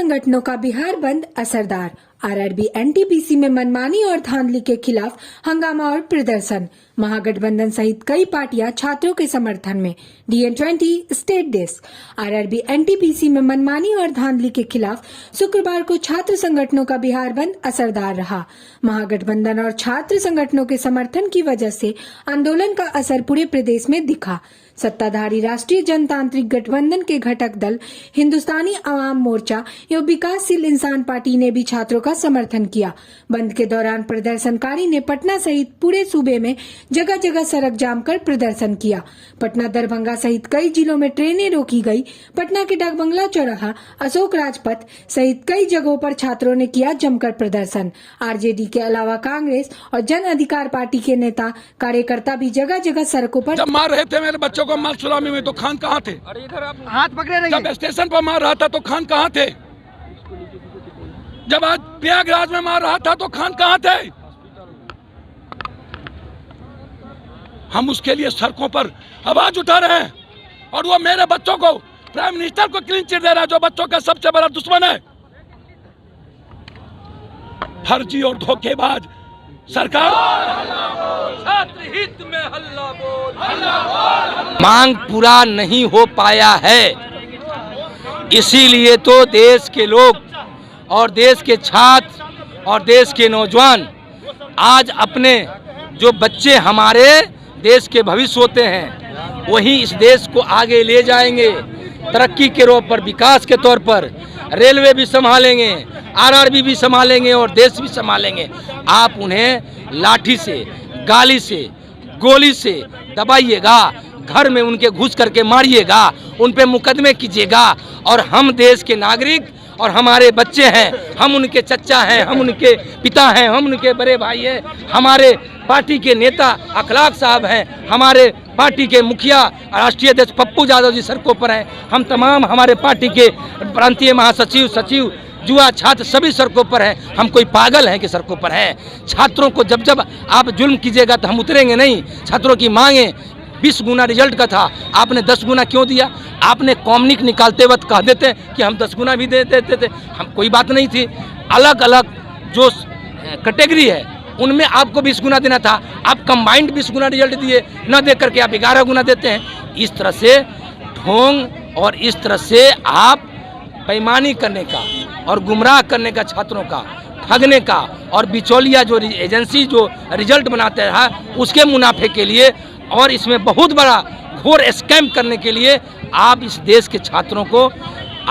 संगठनों का बिहार बंद असरदार। आरआरबी एनटीपीसी में मनमानी और धांधली के खिलाफ हंगामा और प्रदर्शन। महागठबंधन सहित कई पार्टियां छात्रों के समर्थन में। DN20 state desk. RRB NTPC में मनमानी और धांधली के खिलाफ शुक्रवार को छात्र संगठनों का बिहार बंद असरदार रहा। महागठबंधन और छात्र संगठनों के समर्थन की वजह से आंदोलन का असर पूरे प्रदेश में दिखा। सत्ताधारी राष्ट्रीय जनतांत्रिक गठबंधन के घटक दल हिंदुस्तानी आवाम मोर्चा एवं विकासशील इंसान पार्टी ने भी छात्रों का समर्थन किया। बंद के दौरान प्रदर्शनकारी ने पटना सहित पूरे सूबे में जगह जगह सड़क जाम कर प्रदर्शन किया। पटना दरभंगा सहित कई जिलों में ट्रेनें रोकी गई। पटना के डाकबंगला चौराहा, अशोक राजपथ सहित कई जगहों पर छात्रों ने किया जमकर प्रदर्शन। आरजेडी के अलावा कांग्रेस और जन अधिकार पार्टी के नेता कार्यकर्ता भी जगह जगह सड़कों पर जब मार रहे थे मेरे बच्चों को मालसुलामी में, तो खान कहाँ थे? अरे इधर आप हाथ पकड़े रहिए। जब स्टेशन पर मार रहा था तो खान कहाँ थे? जब आज प्रयागराज में मार रहा था तो खान कहाँ थे? हम उसके लिए सड़कों पर आवाज उठा रहे हैं और वो मेरे बच्चों को, प्राइम मिनिस्टर को क्लीन चिट दे रहा है, जो बच्चों का सबसे बड़ा दुश्मन है। फर्जी और धोखेबाज सरकार। छात्र हित में हल्ला बोल, मांग पूरा नहीं हो पाया है, इसीलिए तो देश के लोग और देश के छात्र और देश के नौजवान आज अपने जो बच्चे हमारे देश के भविष्य होते हैं, वही इस देश को आगे ले जाएंगे। तरक्की के तौर पर, विकास के तौर पर रेलवे भी संभालेंगे, आरआरबी भी संभालेंगे और देश भी संभालेंगे। आप उन्हें लाठी से, गाली से, गोली से दबाइएगा, घर में उनके घुस करके मारिएगा, उन पे मुकदमे कीजिएगा। और हम देश के नागरिक और हमारे बच्चे हैं, हम उनके चचा हैं, हम उनके पिता हैं, हम उनके बड़े भाई हैं, हमारे पार्टी के नेता अखलाक साहब हैं, हमारे पार्टी के मुखिया राष्ट्रीय अध्यक्ष पप्पू यादव जी सड़कों पर हैं, हम तमाम हमारे पार्टी के प्रांतीय महासचिव, सचिव, युवा, छात्र सभी सड़कों पर हैं। हम कोई पागल हैं कि सड़कों पर हैं? छात्रों को जब जब आप जुल्म कीजिएगा तो हम उतरेंगे नहीं। छात्रों की मांगे 20 गुना रिजल्ट का था, आपने 10 गुना क्यों दिया? आपने कॉम्निक निकालते वक्त कह देते कि हम 10 गुना भी दे देते थे, हम कोई बात नहीं थी। अलग अलग जो कैटेगरी है उनमें आपको 20 गुना देना था, आप कंबाइंड 20 गुना रिजल्ट दिए, न दे करके आप 11 गुना देते हैं। इस तरह से ढोंग और इस तरह से आप बेईमानी करने का और गुमराह करने का, छात्रों का ठगने का, और बिचौलिया जो एजेंसी जो रिजल्ट बनाते हैं उसके मुनाफे के लिए और इसमें बहुत बड़ा घोर स्कैम करने के लिए आप इस देश के छात्रों को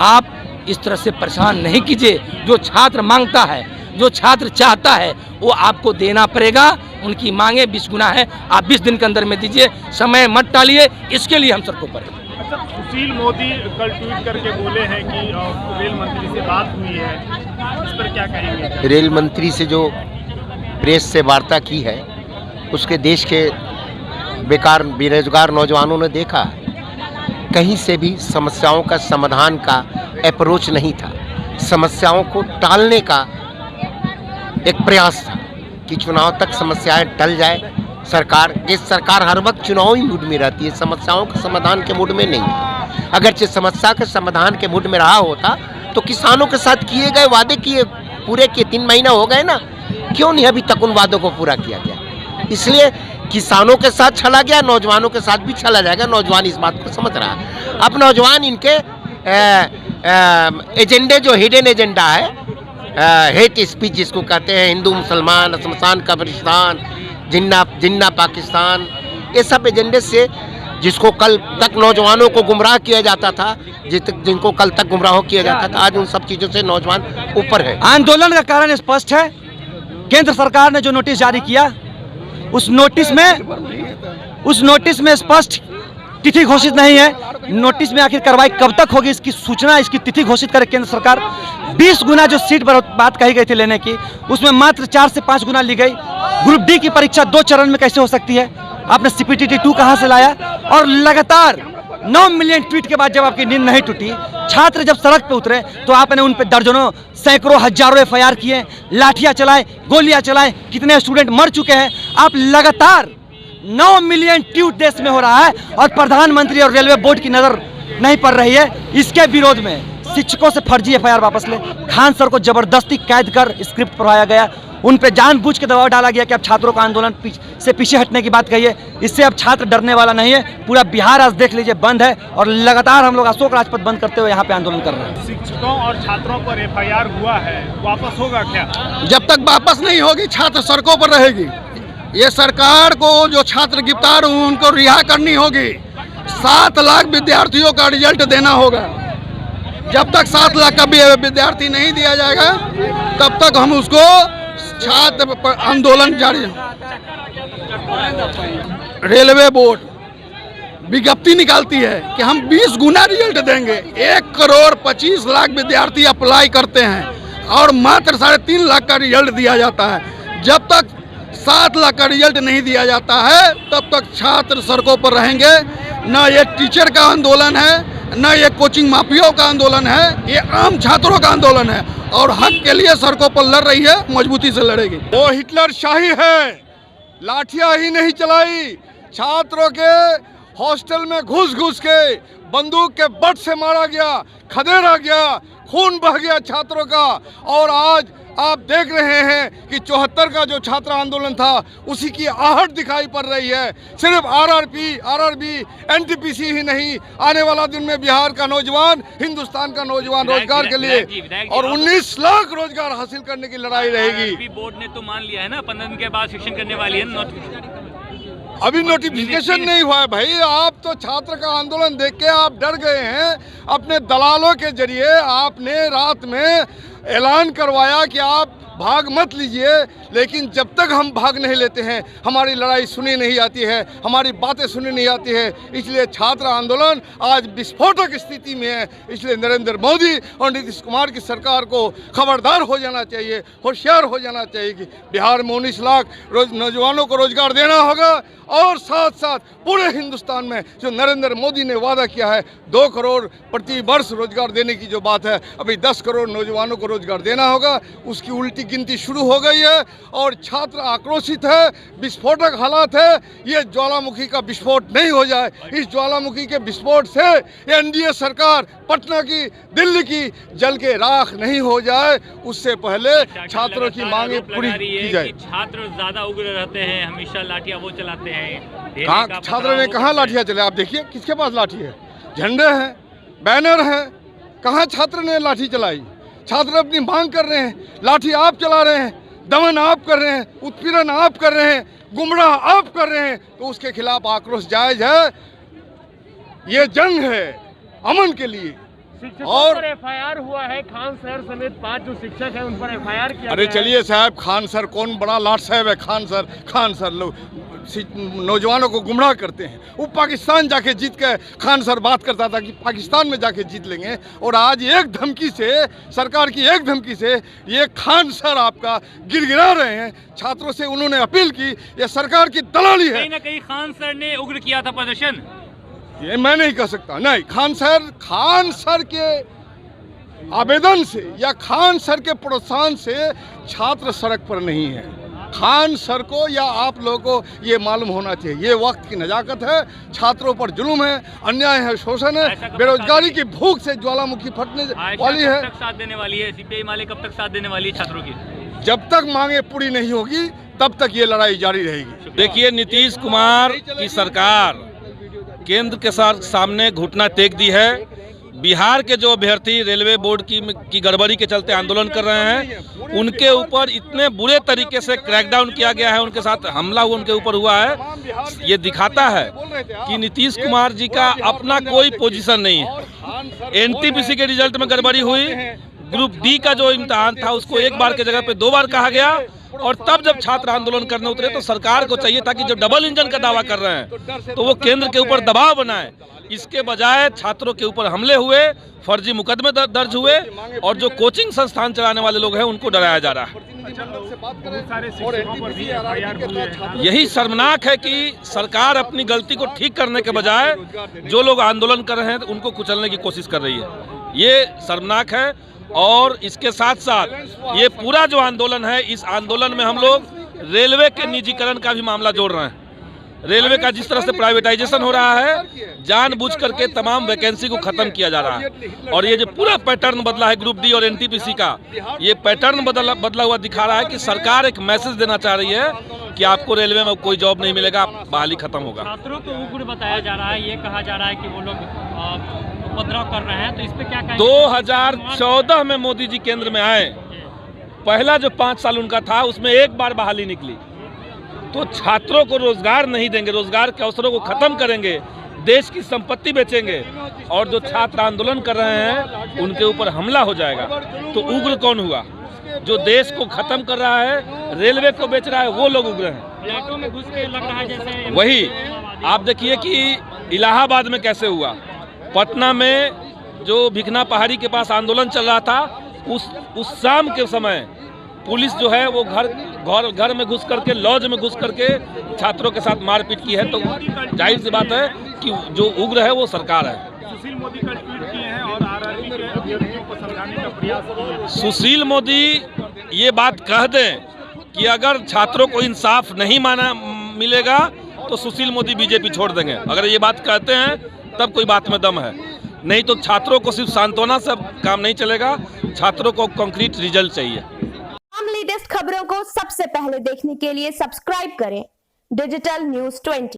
आप इस तरह से परेशान नहीं कीजिए। जो छात्र मांगता है, जो छात्र चाहता है, वो आपको देना पड़ेगा। उनकी मांगे 20 गुना है, आप 20 दिन के अंदर में दीजिए, समय मत टालिए। इसके लिए हम सड़कों पर हैं। अच्छा, सुशील मोदी कल ट्वीट करके बोले हैं कि रेल मंत्री से बात हुई है, इस पर क्या कहेंगे? रेल मंत्री से जो प्रेस से वार्ता की है, उसके देश के बेकार बेरोजगार नौजवानों ने देखा, कहीं से भी समस्याओं का समाधान का अप्रोच नहीं था। समस्याओं को टालने का एक प्रयास था कि चुनाव तक समस्याएं टल जाए। सरकार हर वक्त चुनावी मूड में रहती है, समस्याओं के समाधान के मूड में नहीं है। अगरचे समस्या के समाधान के मूड में रहा होता तो किसानों के साथ किए गए वादे पूरे किए 3 महीना हो गए ना, क्यों नहीं अभी तक उन वादों को पूरा किया गया? इसलिए किसानों के साथ चला गया, नौजवानों के साथ भी चला जाएगा। नौजवान इस बात को समझ रहा है। अब नौजवान इनके एजेंडे जो हिडन एजेंडा है, हेट स्पीच जिसको कहते हैं, हिंदू मुसलमान, शमशान कब्रिस्तान, जिन्ना पाकिस्तान, ये सब एजेंडे से जिसको कल तक नौजवानों को गुमराह किया जाता था, जिनको कल तक गुमराह किया जाता था, आज उन सब चीज़ों से नौजवान ऊपर है। आंदोलन का कारण स्पष्ट है। केंद्र सरकार ने जो नोटिस जारी किया, उस नोटिस में स्पष्ट तिथि घोषित नहीं है। नोटिस में आखिर कार्रवाई कब तक होगी, इसकी सूचना, इसकी तिथि घोषित करे केंद्र सरकार। 20 गुना जो सीट पर बात कही गई थी लेने की, उसमें मात्र 4 से 5 गुना ली गई। ग्रुप डी की परीक्षा 2 चरण में कैसे हो सकती है? आपने CPTT 2 कहां से लाया? और लगातार 9 मिलियन ट्वीट के बाद जब आपकी नींद नहीं टूटी, छात्र जब सड़क पे उतरे तो आपने उन पे दर्जनों, सैकड़ों, हजारों FIR किए, लाठियां चलाए, गोलियां चलाए, कितने स्टूडेंट मर चुके हैं। आप लगातार 9 मिलियन ट्वीट देश में हो रहा है और प्रधानमंत्री और रेलवे बोर्ड की नजर नहीं पड़ रही है। इसके विरोध में शिक्षकों से फर्जी एफआईआर वापस ले, खान सर को जबरदस्ती कैद कर स्क्रिप्ट पढ़ाया गया, उन पे जानबूझ के दबाव डाला गया कि अब छात्रों का आंदोलन से पीछे हटने की बात कहिए। इससे अब छात्र डरने वाला नहीं है। पूरा बिहार आज देख लीजिए बंद है और लगातार हम लोग अशोक राजपथ बंद करते हुए यहाँ पे आंदोलन कर रहे हैं। शिक्षकों और छात्रों पर एफआईआर हुआ है, वापस होगा क्या? जब तक वापस नहीं होगी छात्र सड़कों पर रहेगी। ये सरकार को जो छात्र गिरफ्तार हुए उनको रिहा करनी होगी। 7 लाख विद्यार्थियों का रिजल्ट देना होगा। जब तक 7 लाख का विद्यार्थी नहीं दिया जाएगा तब तक हम उसको छात्र आंदोलन जारी। रेलवे बोर्ड विज्ञप्ति निकालती है कि हम 20 गुना रिजल्ट देंगे। 1 करोड़ 25 लाख विद्यार्थी अप्लाई करते हैं और मात्र 3.5 लाख का रिजल्ट दिया जाता है। जब तक 7 लाख का रिजल्ट नहीं दिया जाता है तब तक छात्र सड़कों पर रहेंगे। न ये टीचर का आंदोलन है, न ये कोचिंग माफियाओं का आंदोलन है, ये आम छात्रों का आंदोलन है और हक के लिए सड़कों पर लड़ रही है, मजबूती से लड़ेगी। वो हिटलर शाही है, लाठियां ही नहीं चलाई, छात्रों के हॉस्टल में घुस के बंदूक के बट से मारा गया, खदेड़ा गया, खून बह गया छात्रों का। और आज आप देख रहे हैं कि 74 का जो छात्र आंदोलन था उसी की आहट दिखाई पड़ रही है। सिर्फ आरआरबी एनटीपीसी ही नहीं, आने वाला दिन में बिहार का नौजवान, हिंदुस्तान का नौजवान रोजगार के लिए और 19 लाख रोजगार हासिल करने की लड़ाई रहेगी। बोर्ड ने तो मान लिया है ना 15 दिन के बाद शिक्षण करने वाली है। अभी नोटिफिकेशन नहीं हुआ है भाई। आप तो छात्र का आंदोलन देख के आप डर गए हैं। अपने दलालों के जरिए आपने रात में ऐलान करवाया कि आप भाग मत लीजिए, लेकिन जब तक हम भाग नहीं लेते हैं हमारी लड़ाई सुनी नहीं जाती है, हमारी बातें सुनी नहीं जाती है। इसलिए छात्र आंदोलन आज विस्फोटक स्थिति में है। इसलिए नरेंद्र मोदी और नीतीश कुमार की सरकार को खबरदार हो जाना चाहिए, होशियार हो जाना चाहिए कि बिहार में 19 लाख नौजवानों को रोजगार देना होगा और साथ साथ पूरे हिंदुस्तान में जो नरेंद्र मोदी ने वादा किया है 2 करोड़ प्रति वर्ष रोजगार देने की जो बात है, अभी 10 करोड़ नौजवानों को रोजगार देना होगा। उसकी उल्टी गिनती शुरू हो गई है और छात्र आक्रोशित है, विस्फोटक हालात है। ये ज्वालामुखी का विस्फोट नहीं हो जाए। इस ज्वालामुखी के विस्फोट से एनडीए सरकार पटना की, दिल्ली की जल के राख नहीं हो जाए, उससे पहले छात्रों की मांगे पूरी की जाए। छात्र ज्यादा उग्र रहते हैं, हमेशा लाठियां वो चलाते हैं। कहाँ छात्र ने कहाँ लाठियां चले? आप देखिए किसके पास लाठी है, झंडे हैं, बैनर है, कहाँ छात्र ने लाठी चलाई? छात्र अपनी मांग कर रहे हैं, लाठी आप चला रहे हैं, दमन आप कर रहे हैं, उत्पीड़न आप कर रहे हैं, गुमराह आप कर रहे हैं, तो उसके खिलाफ आक्रोश जायज है। ये जंग है अमन के लिए। और एफआईआर हुआ है, खान सर समेत 5 जो शिक्षक हैं उन पर एफआईआर किया। अरे चलिए साहब, खान सर कौन बड़ा लाट साहब है? खान सर लोग नौजवानों को गुमराह करते हैं। वो पाकिस्तान जाके जीत के खान सर बात करता था कि पाकिस्तान में जाके जीत लेंगे, और आज एक धमकी से, सरकार की एक धमकी से ये खान सर आपका गिड़गिड़ा रहे हैं। छात्रों से उन्होंने अपील की, ये सरकार की दलाली है। कहीं ना कहीं खान सर ने उग्र किया था प्रदर्शन, ये मैं नहीं कह सकता। नहीं, खान सर के आवेदन से या खान सर के प्रोत्साहन से छात्र सड़क पर नहीं है। खान सर को या आप लोगों को ये मालूम होना चाहिए, ये वक्त की नजाकत है। छात्रों पर जुल्म है, अन्याय है, शोषण है, बेरोजगारी की भूख से ज्वालामुखी फटने वाली है। कब तक साथ देने वाली है सीपीआई माले? कब तक साथ देने वाली है छात्रों की? जब तक मांगे पूरी नहीं होगी तब तक ये लड़ाई जारी रहेगी। देखिए, नीतीश कुमार की सरकार केंद्र के सामने घुटना टेक दी है। बिहार के जो अभ्यर्थी रेलवे बोर्ड की गड़बड़ी के चलते आंदोलन कर रहे हैं, उनके ऊपर इतने बुरे तरीके से क्रैकडाउन किया गया है, उनके साथ हमला उनके ऊपर हुआ है। ये दिखाता है कि नीतीश कुमार जी का अपना कोई पोजीशन नहीं है। एनटीपीसी के रिजल्ट में गड़बड़ी हुई, ग्रुप डी का जो इम्तिहान था उसको 1 बार के जगह पे 2 बार कहा गया, और तब जब छात्र आंदोलन करने उतरे तो सरकार को चाहिए था कि जो डबल इंजन का दावा कर रहे हैं तो वो केंद्र के ऊपर दबाव बनाए। इसके बजाय छात्रों के ऊपर हमले हुए, फर्जी मुकदमे दर्ज हुए, और जो कोचिंग संस्थान चलाने वाले लोग हैं उनको डराया जा रहा है। यही शर्मनाक है कि सरकार अपनी गलती को ठीक करने के बजाय जो लोग आंदोलन कर रहे हैं उनको कुचलने की कोशिश कर रही है। ये शर्मनाक है। और इसके साथ साथ ये पूरा जो आंदोलन है, इस आंदोलन में हम लोग रेलवे के निजीकरण का भी मामला जोड़ रहे हैं। रेलवे का जिस तरह से प्राइवेटाइजेशन हो रहा है, जानबूझ करके तमाम वैकेंसी को खत्म किया जा रहा है। और ये जो पूरा पैटर्न बदला है ग्रुप डी और एनटीपीसी का, ये पैटर्न बदला हुआ दिखा रहा है कि सरकार एक मैसेज देना चाह रही है कि आपको रेलवे में कोई जॉब नहीं मिलेगा, बहाली खत्म होगा। छात्रों को उग्र बताया जा रहा है, ये कहा जा रहा है कि वो लोग उपद्रव कर रहे हैं, तो इस पे क्या कहेंगे? 2014 में मोदी जी केंद्र में आए, पहला जो 5 साल उनका था उसमें एक बार बहाली निकली। तो छात्रों को रोजगार नहीं देंगे, रोजगार के अवसरों को खत्म करेंगे, देश की संपत्ति बेचेंगे और जो छात्र आंदोलन कर रहे हैं उनके ऊपर हमला हो जाएगा। तो उग्र कौन हुआ? जो देश को खत्म कर रहा है, रेलवे को बेच रहा है, वो लोग उग्र हैं। फ्लैटों में घुस के लग रहा है जैसे वही आप देखिए कि इलाहाबाद में कैसे हुआ, पटना में जो भिखना पहाड़ी के पास आंदोलन चल रहा था, उस शाम के समय पुलिस जो है वो घर में घुस करके, लॉज में घुस करके छात्रों के साथ मारपीट की है। तो जाहिर सी बात है कि जो उग्र है वो सरकार है। सुशील मोदी कल ट्वीट किए हैं और आरआरबी के अभ्यर्थियों को समझाने का प्रयास किए हैं। सुशील मोदी ये बात कह दें कि अगर छात्रों को इंसाफ नहीं मिलेगा तो सुशील मोदी बीजेपी छोड़ देंगे। अगर ये बात कहते हैं तब कोई बात में दम है, नहीं तो छात्रों को सिर्फ सांत्वना से काम नहीं चलेगा, छात्रों को कॉन्क्रीट रिजल्ट चाहिए। लेटेस्ट खबरों को सबसे पहले देखने के लिए सब्सक्राइब करें डिजिटल न्यूज़ 20।